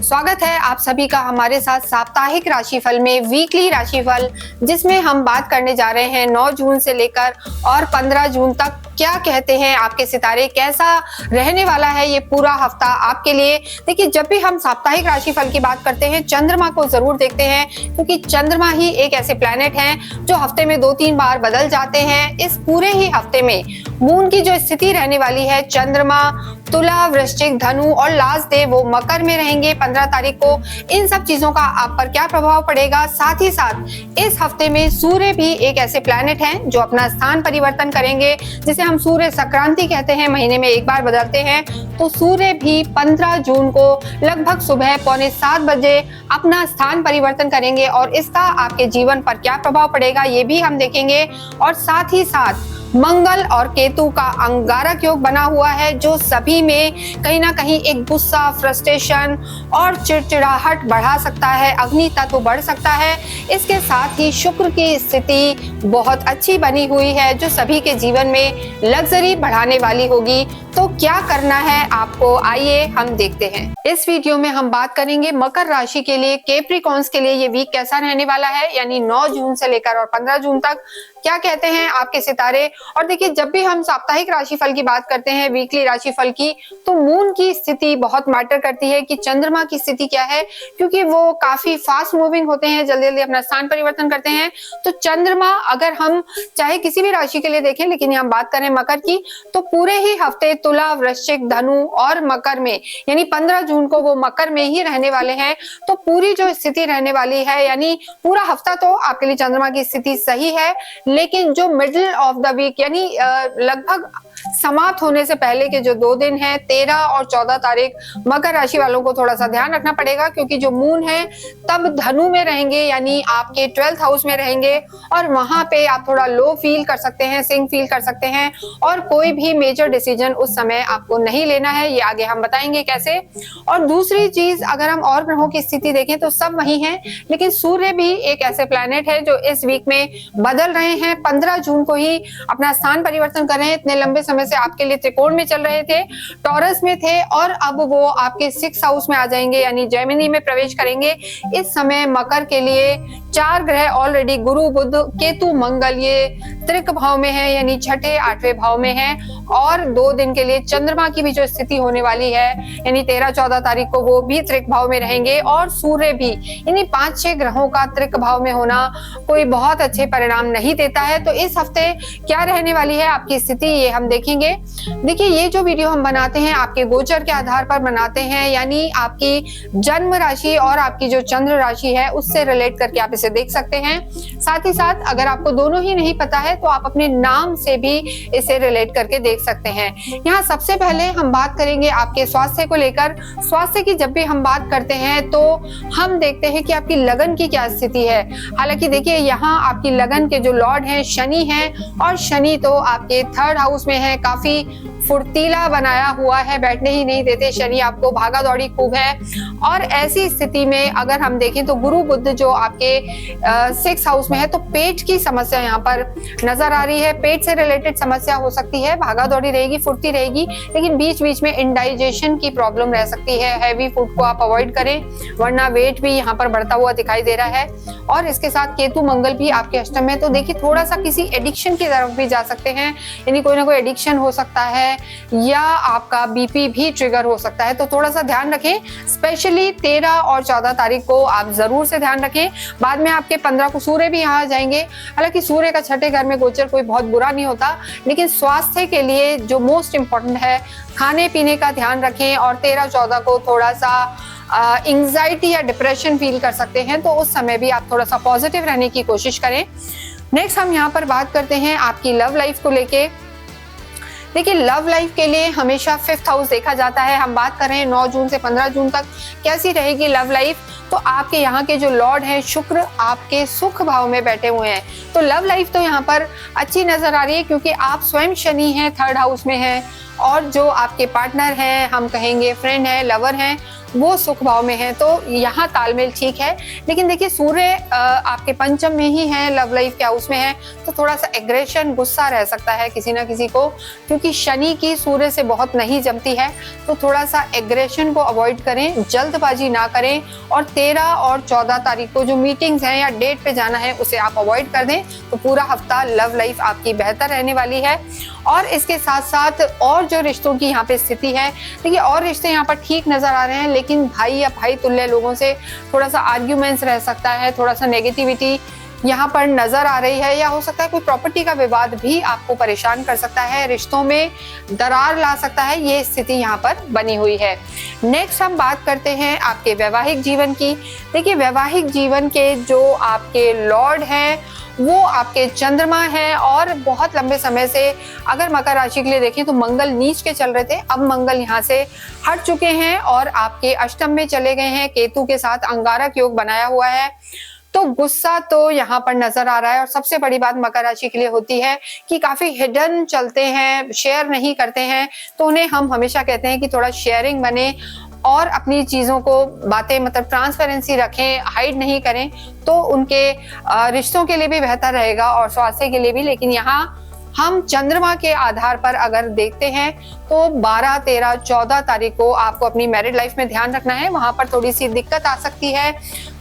स्वागत है आप सभी का हमारे साथ साप्ताहिक राशिफल में वीकली राशिफल, जिसमें हम बात करने जा रहे हैं 9 जून से लेकर और 15 जून तक क्या कहते हैं आपके सितारे, कैसा रहने वाला है ये पूरा हफ्ता आपके लिए। देखिए, जब भी हम साप्ताहिक राशिफल की बात करते हैं चंद्रमा को जरूर देखते हैं, क्योंकि चंद्रमा ही एक ऐसे प्लैनेट हैं जो हफ्ते में 2-3 बार बदल जाते हैं। इस पूरे ही हफ्ते में मून की जो स्थिति रहने वाली है, चंद्रमा तुला, वृश्चिक, धनु और लास्ट डे वो मकर में रहेंगे 15 तारीख को। इन सब चीजों का आप पर क्या प्रभाव पड़ेगा, साथ ही साथ इस हफ्ते में सूर्य भी एक ऐसे प्लैनेट हैं जो अपना स्थान परिवर्तन करेंगे, जिसे हम सूर्य संक्रांति कहते हैं, महीने में एक बार बदलते हैं। तो सूर्य भी 15 जून को लगभग सुबह 6:45 बजे अपना स्थान परिवर्तन करेंगे और इसका आपके जीवन पर क्या प्रभाव पड़ेगा ये भी हम देखेंगे। और साथ ही साथ मंगल और केतु का अंगारक योग बना हुआ है, जो सभी में कहीं ना कहीं एक गुस्सा, फ्रस्ट्रेशन और चिड़चिड़ाहट बढ़ा सकता है, अग्नि तत्व बढ़ सकता है। इसके साथ ही शुक्र की स्थिति बहुत अच्छी बनी हुई है, जो सभी के जीवन में लग्जरी बढ़ाने वाली होगी। तो क्या करना है आपको, आइए हम देखते हैं। इस वीडियो में हम बात करेंगे मकर राशि के लिए, कैप्रिकॉर्न्स के लिए ये वीक कैसा रहने वाला है, यानी 9 जून से लेकर और 15 जून तक क्या कहते हैं आपके सितारे। और देखिए, जब भी हम साप्ताहिक राशिफल की बात करते हैं, वीकली राशिफल की, तो मून की स्थिति बहुत मैटर करती है कि चंद्रमा की स्थिति क्या है, क्योंकि वो काफी फास्ट मूविंग होते हैं, जल्दी जल्दी अपना स्थान परिवर्तन करते हैं। तो चंद्रमा अगर हम चाहे किसी भी राशि के लिए देखें, लेकिन यहाँ बात करें मकर की, तो पूरे ही हफ्ते तुला, वृश्चिक, धनु और मकर में, यानी 15 जून को वो मकर में ही रहने वाले हैं। तो पूरी जो स्थिति रहने वाली है, यानी पूरा हफ्ता तो आपके लिए चंद्रमा की स्थिति सही है, लेकिन जो मिडिल ऑफ द वीक, यानी लगभग समाप्त होने से पहले के जो 2 दिन हैं, 13 और 14 तारीख, मकर राशि वालों को थोड़ा सा ध्यान रखना पड़ेगा, क्योंकि जो मून है तब धनु में रहेंगे, यानी आपके 12th हाउस में रहेंगे और वहां पे आप थोड़ा लो फील कर सकते हैं, सिंक फील कर सकते हैं और कोई भी मेजर डिसीजन उस समय आपको नहीं लेना है। ये आगे हम बताएंगे कैसे। और दूसरी चीज, अगर हम और ग्रहों की स्थिति देखें तो सब वही है, लेकिन सूर्य भी एक ऐसे प्लैनेट है जो इस वीक में बदल रहे हैं। 15 जून को ही अपना स्थान परिवर्तन कर रहे हैं। इतने लंबे समय से आपके लिए त्रिकोण में चल रहे थे, टॉरस में थे, और अब वो आपके 6th हाउस में आ जाएंगे, यानी जेमिनी में प्रवेश करेंगे। इस समय मकर के लिए 4 ग्रह ऑलरेडी, गुरु, बुध, केतु, मंगल, ये त्रिक भाव में है, यानी 6ठे 8वें भाव में है। और 2 दिन के लिए चंद्रमा की भी जो स्थिति होने वाली है, यानी 13-14 तारीख को वो भी त्रिक भाव में रहेंगे, और सूर्य भी, यानी 5-6 ग्रहों का त्रिक भाव में होना कोई बहुत अच्छे परिणाम नहीं देता है। तो इस हफ्ते क्या रहने वाली है आपकी स्थिति, ये हम देखेंगे। देखिए, ये जो वीडियो हम बनाते हैं आपके गोचर के आधार पर बनाते हैं, यानी आपकी जन्म राशि और आपकी जो चंद्र राशि है उससे रिलेट करके आप इसे देख सकते हैं। साथ ही साथ अगर आपको दोनों ही नहीं पता है तो आप अपने नाम से भी इसे रिलेट करके देख सकते हैं। यहाँ सबसे पहले हम बात करेंगे आपके स्वास्थ्य को लेकर। स्वास्थ्य की जब भी हम बात करते हैं तो हम देखते हैं कि आपकी लगन की क्या स्थिति है। हालांकि देखिए, यहाँ आपकी लगन के जो लॉर्ड हैं शनि हैं, और शनि तो आपके 3rd हाउस में है, काफी फुर्तीला बनाया हुआ है, बैठने ही नहीं देते शनि आपको, भागा दौड़ी खूब है। और ऐसी स्थिति में अगर हम देखें तो गुरु बुध जो आपके 6th हाउस में है, तो पेट की समस्या यहाँ पर नजर आ रही है। पेट से रिलेटेड समस्या हो सकती है, भागा दौड़ी रहेगी, फुर्ती रहेगी, लेकिन बीच बीच में इंडाइजेशन की प्रॉब्लम रह सकती है। हैवी फूड को आप अवॉइड करें, वरना वेट भी यहाँ पर बढ़ता हुआ दिखाई दे रहा है। और इसके साथ केतु मंगल भी आपके अष्टम में, तो देखिए थोड़ा सा किसी एडिक्शन की तरफ भी जा सकते हैं, यानी कोई ना कोई एडिक्शन हो सकता है, या आपका बीपी भी ट्रिगर हो सकता है। तो थोड़ा सा ध्यान रखें, स्पेशली 13 और 14 तारीख को आप जरूर से ध्यान रखें। बाद में आपके 15 को सूर्य भी यहाँ आ जाएंगे। हालांकि सूर्य का 6ठे घर में गोचर कोई बहुत बुरा नहीं होता, लेकिन स्वास्थ्य के लिए जो मोस्ट इंपॉर्टेंट है, खाने पीने का ध्यान रखें। और 13-14 को थोड़ा सा एंजाइटी या डिप्रेशन फील कर सकते हैं, तो उस समय भी आप थोड़ा सा पॉजिटिव रहने की कोशिश करें। नेक्स्ट हम यहाँ पर बात करते हैं आपकी लव लाइफ को लेके। देखिए, लव लाइफ के लिए हमेशा 5th हाउस देखा जाता है। हम बात कर रहे हैं 9 जून से 15 जून तक कैसी रहेगी लव लाइफ। तो आपके यहाँ के जो लॉर्ड हैं शुक्र आपके सुख भाव में बैठे हुए हैं, तो लव लाइफ तो यहाँ पर अच्छी नजर आ रही है, क्योंकि आप स्वयं शनि हैं, 3rd हाउस में हैं, और जो आपके पार्टनर हैं, हम कहेंगे फ्रेंड है, लवर हैं, वो सुख भाव में है, तो यहाँ तालमेल ठीक है। लेकिन देखिए सूर्य आपके पंचम में ही है, लव लाइफ के हाउस में है, तो थोड़ा सा एग्रेशन, गुस्सा रह सकता है किसी ना किसी को, क्योंकि शनि की सूर्य से बहुत नहीं जमती है। तो थोड़ा सा एग्रेशन को अवॉइड करें, जल्दबाजी ना करें, और 13 और 14 तारीख को जो मीटिंग्स हैं या डेट पे जाना है उसे आप अवॉइड कर दें, तो पूरा हफ्ता लव लाइफ आपकी बेहतर रहने वाली है। और इसके साथ साथ और जो रिश्तों की यहाँ पे स्थिति है, देखिए और रिश्ते यहाँ पर ठीक नजर आ रहे हैं, लेकिन भाई या भाई तुल्य लोगों से थोड़ा सा आर्ग्यूमेंट्स रह सकता है, थोड़ा सा नेगेटिविटी यहाँ पर नजर आ रही है, या हो सकता है कोई प्रॉपर्टी का विवाद भी आपको परेशान कर सकता है, रिश्तों में दरार ला सकता है, ये स्थिति यहाँ पर बनी हुई है। नेक्स्ट हम बात करते हैं आपके वैवाहिक जीवन की। देखिए वैवाहिक जीवन के जो आपके लॉर्ड हैं वो आपके चंद्रमा है, और बहुत लंबे समय से अगर मकर राशि के लिए देखें तो मंगल नीच के चल रहे थे, अब मंगल यहाँ से हट चुके हैं और आपके अष्टम में चले गए हैं, केतु के साथ अंगारक योग बनाया हुआ है। तो गुस्सा तो यहाँ पर नजर आ रहा है, और सबसे बड़ी बात मकर राशि के लिए होती है कि काफी हिडन चलते हैं, शेयर नहीं करते हैं, तो उन्हें हम हमेशा कहते हैं कि थोड़ा शेयरिंग बने और अपनी चीजों को, बातें मतलब ट्रांसपेरेंसी रखें, हाइड नहीं करें, तो उनके रिश्तों के लिए भी बेहतर रहेगा और स्वास्थ्य के लिए भी। लेकिन यहाँ हम चंद्रमा के आधार पर अगर देखते हैं तो 12, 13, 14 तारीख को आपको अपनी मैरिड लाइफ में ध्यान रखना है, वहां पर थोड़ी सी दिक्कत आ सकती है,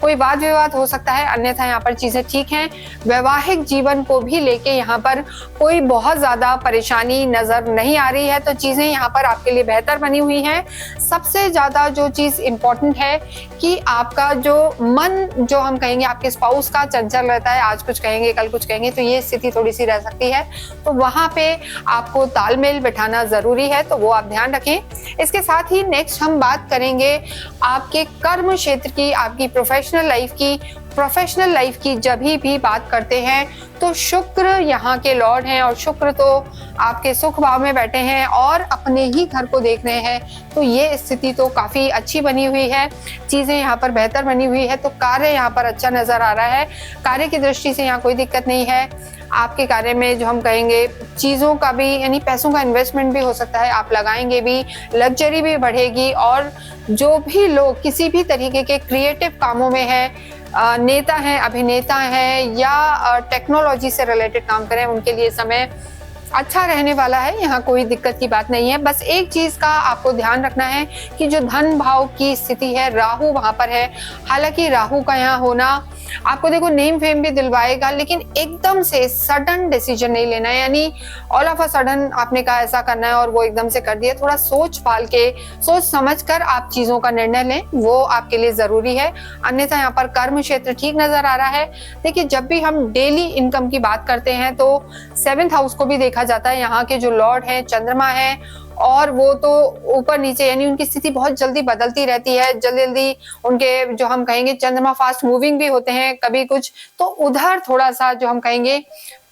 कोई वाद विवाद हो सकता है, अन्यथा यहाँ पर चीजें ठीक हैं। वैवाहिक जीवन को भी लेके यहाँ पर कोई बहुत ज्यादा परेशानी नजर नहीं आ रही है, तो चीजें यहाँ पर आपके लिए बेहतर बनी हुई हैं। सबसे ज्यादा जो चीज इंपॉर्टेंट है कि आपका जो मन, जो हम कहेंगे आपके स्पाउस का चंचल रहता है, आज कुछ कहेंगे कल कुछ कहेंगे, तो ये स्थिति थोड़ी सी रह सकती है, तो वहां पे आपको तालमेल बैठाना जरूरी है, तो वो आप ध्यान रखें। इसके साथ ही नेक्स्ट हम बात करेंगे आपके कर्म क्षेत्र की, आपकी प्रोफेशनल लाइफ की जब भी बात करते हैं तो शुक्र यहाँ के लॉर्ड हैं, और शुक्र तो आपके सुख भाव में बैठे हैं और अपने ही घर को देख रहे हैं, तो ये स्थिति तो काफी अच्छी बनी हुई है, चीजें यहाँ पर बेहतर बनी हुई है, तो कार्य यहाँ पर अच्छा नजर आ रहा है। कार्य की दृष्टि से यहाँ कोई दिक्कत नहीं है। आपके कार्य में जो हम कहेंगे चीजों का भी, यानी पैसों का इन्वेस्टमेंट भी हो सकता है, आप लगाएंगे भी, लग्जरी भी बढ़ेगी, और जो भी लोग किसी भी तरीके के क्रिएटिव कामों में है, नेता हैं, अभिनेता हैं, या टेक्नोलॉजी से रिलेटेड काम करें, उनके लिए समय अच्छा रहने वाला है, यहाँ कोई दिक्कत की बात नहीं है। बस एक चीज का आपको ध्यान रखना है कि जो धन भाव की स्थिति है, राहु वहां पर है, हालांकि राहु का यहाँ होना आपको देखो नेम फेम भी दिलवाएगा, लेकिन एकदम से सडन डिसीजन नहीं लेना है, यानी ऑल ऑफ अ सडन आपने कहा ऐसा करना है और वो एकदम से कर दिया, थोड़ा सोच पाल के, सोच समझ कर आप चीजों का निर्णय लें, वो आपके लिए जरूरी है। अन्यथा यहाँ पर कर्म क्षेत्र ठीक नजर आ रहा है। देखिए जब भी हम डेली इनकम की बात करते हैं तो 7th हाउस को भी देखा जाता है, यहाँ के जो लॉर्ड हैं चंद्रमा है, और वो तो ऊपर नीचे, यानी उनकी स्थिति बहुत जल्दी बदलती रहती है, जल्दी जल्दी उनके जो हम कहेंगे चंद्रमा फास्ट मूविंग भी होते हैं कभी कुछ, तो उधर थोड़ा सा जो हम कहेंगे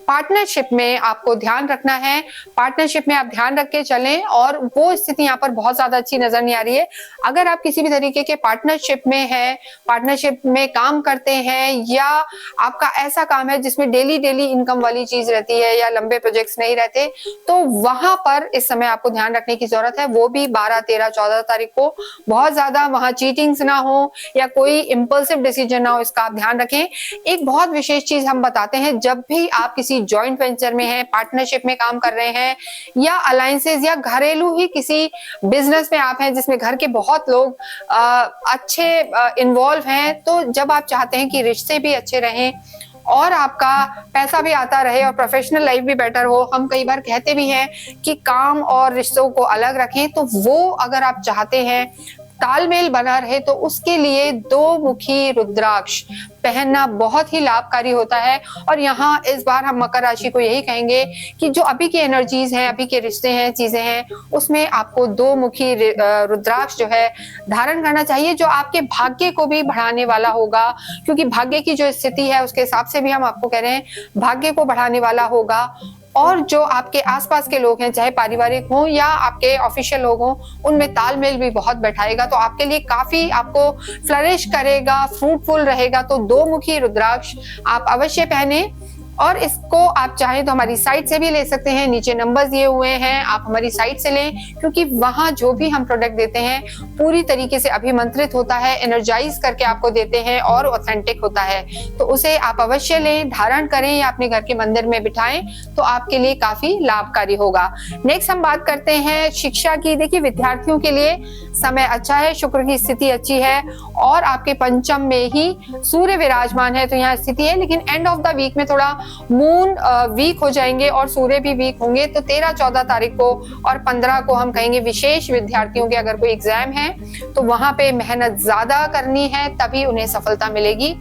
पार्टनरशिप में आपको ध्यान रखना है, पार्टनरशिप में आप ध्यान रख के चलें, और वो स्थिति यहाँ पर बहुत ज्यादा अच्छी नजर नहीं आ रही है। अगर आप किसी भी तरीके के पार्टनरशिप में है, पार्टनरशिप में काम करते हैं, या आपका ऐसा काम है जिसमें डेली इनकम वाली चीज रहती है या लंबे प्रोजेक्ट्स नहीं रहते, तो वहां पर इस समय आपको ध्यान रखने की जरूरत है। वो भी 12, 13, 14 तारीख को बहुत ज्यादा वहां चीटिंग्स ना हो या कोई इम्पल्सिव डिसीजन ना हो, इसका आप ध्यान रखें। एक बहुत विशेष चीज हम बताते हैं, जब भी आप किसी जॉइंट वेंचर में है, पार्टनरशिप में काम कर रहे हैं, या अलायंसेस या घरेलू ही किसी बिजनेस में आप हैं जिसमें घर के बहुत लोग अच्छे इन्वॉल्व हैं, तो जब आप चाहते हैं कि रिश्ते भी अच्छे रहें और आपका पैसा भी आता रहे और प्रोफेशनल लाइफ भी बेटर हो, हम कई बार कहते भी हैं कि काम और रिश्तों को अलग रखें, तो वो अगर आप चाहते हैं तालमेल बना रहे, तो उसके लिए 2 मुखी रुद्राक्ष पहनना बहुत ही लाभकारी होता है। और यहाँ इस बार हम मकर राशि को यही कहेंगे कि जो अभी की एनर्जीज हैं, अभी के रिश्ते हैं, चीजें हैं, उसमें आपको 2 मुखी रुद्राक्ष जो है धारण करना चाहिए, जो आपके भाग्य को भी बढ़ाने वाला होगा, क्योंकि भाग्य की जो स्थिति है उसके हिसाब से भी हम आपको कह रहे हैं भाग्य को बढ़ाने वाला होगा। और जो आपके आसपास के लोग हैं, चाहे पारिवारिक हो या आपके ऑफिशियल लोग हो, उनमें तालमेल भी बहुत बैठाएगा, तो आपके लिए काफी आपको फ्लरिश करेगा, फ्रूटफुल रहेगा। तो 2 मुखी रुद्राक्ष आप अवश्य पहने। और इसको आप चाहें तो हमारी साइट से भी ले सकते हैं, नीचे नंबर्स दिए हुए हैं, आप हमारी साइट से लें, क्योंकि वहां जो भी हम प्रोडक्ट देते हैं पूरी तरीके से अभिमंत्रित होता है, एनर्जाइज करके आपको देते हैं और ऑथेंटिक होता है। तो उसे आप अवश्य लें, धारण करें या अपने घर के मंदिर में बिठाएं, तो आपके लिए काफी लाभकारी होगा। नेक्स्ट हम बात करते हैं शिक्षा की। देखिए, विद्यार्थियों के लिए समय अच्छा है, शुक्र की स्थिति अच्छी है और आपके पंचम में ही सूर्य विराजमान है, तो यहाँ स्थिति है। लेकिन एंड ऑफ द वीक में थोड़ा मून वीक हो जाएंगे और सूर्य भी वीक होंगे। तो 13-14 तारीख को और 15 को हम कहेंगे विशेष विद्यार्थियों के अगर कोई एग्जाम है तो वहां पे मेहनत ज्यादा करनी है, तभी उन्हें सफलता मिलेगी।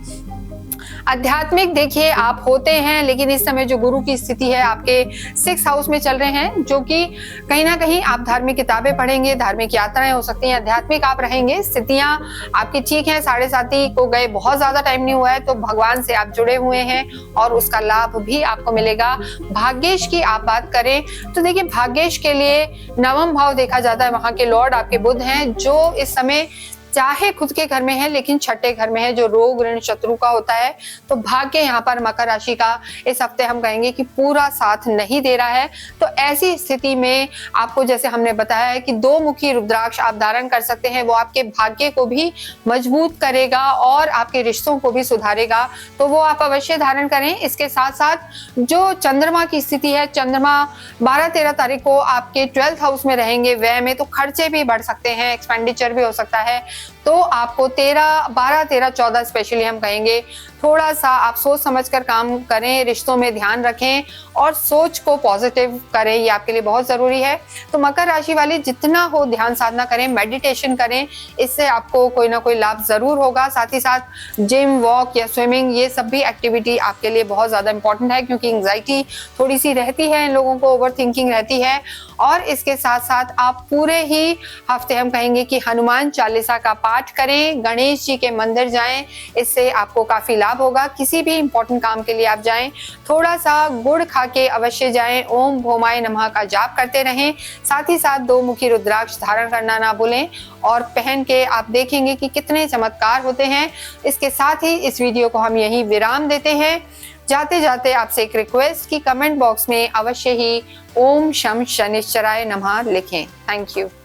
आध्यात्मिक देखिए आप होते हैं, लेकिन इस समय जो गुरु की स्थिति है आपके 6th हाउस में चल रहे हैं, जो कि कहीं ना कहीं आप धार्मिक किताबें पढ़ेंगे, धार्मिक यात्राएं हो सकती हैं, आध्यात्मिक आप रहेंगे। स्थितियां आपकी ठीक हैं, 7.5 को गए बहुत ज्यादा टाइम नहीं हुआ है, तो भगवान से आप जुड़े हुए हैं और उसका लाभ भी आपको मिलेगा। भाग्येश की आप बात करें तो देखिए, भाग्येश के लिए 9वां भाव देखा जाता है, वहां के लॉर्ड आपके बुध हैं, जो इस समय चाहे खुद के घर में है लेकिन छठे घर में है, जो रोग ऋण शत्रु का होता है। तो भाग्य यहाँ पर मकर राशि का इस हफ्ते हम कहेंगे कि पूरा साथ नहीं दे रहा है। तो ऐसी स्थिति में आपको, जैसे हमने बताया है कि 2 मुखी रुद्राक्ष आप धारण कर सकते हैं, वो आपके भाग्य को भी मजबूत करेगा और आपके रिश्तों को भी सुधारेगा, तो वो आप अवश्य धारण करें। इसके साथ साथ जो चंद्रमा की स्थिति है, चंद्रमा 12-13 तारीख को आपके 12th हाउस में रहेंगे, व्यय में, तो खर्चे भी बढ़ सकते हैं, एक्सपेंडिचर भी हो सकता है। तो आपको 12, 13, 14 स्पेशली हम कहेंगे थोड़ा सा आप सोच समझकर काम करें, रिश्तों में ध्यान रखें और सोच को पॉजिटिव करें, ये आपके लिए बहुत जरूरी है। तो मकर राशि वाले जितना हो ध्यान साधना करें, मेडिटेशन करें, इससे आपको कोई ना कोई लाभ जरूर होगा। साथ ही साथ जिम, वॉक या स्विमिंग, ये सब भी एक्टिविटी आपके लिए बहुत ज्यादा इंपॉर्टेंट है, क्योंकि एंग्जाइटी थोड़ी सी रहती है इन लोगों को, ओवर थिंकिंग रहती है। और इसके साथ साथ आप पूरे ही हफ्ते हम कहेंगे कि हनुमान चालीसा का पाठ करें, गणेश जी के मंदिर जाएं, इससे आपको काफी लाभ होगा। किसी भी इंपॉर्टेंट काम के लिए आप जाएं, थोड़ा सा गुड़ खा के अवश्य जाएं, ओम भोमाय नमः का जाप करते रहें। साथ ही साथ 2 मुखी रुद्राक्ष धारण करना ना भूलें और पहन के आप देखेंगे कि कितने चमत्कार होते हैं। इसके साथ ही इस वीडियो को हम यहीं विराम देते हैं। जाते जाते आपसे एक रिक्वेस्ट कि कमेंट बॉक्स में अवश्य ही ओम शम शनिश्चराय नमः लिखें। Thank you.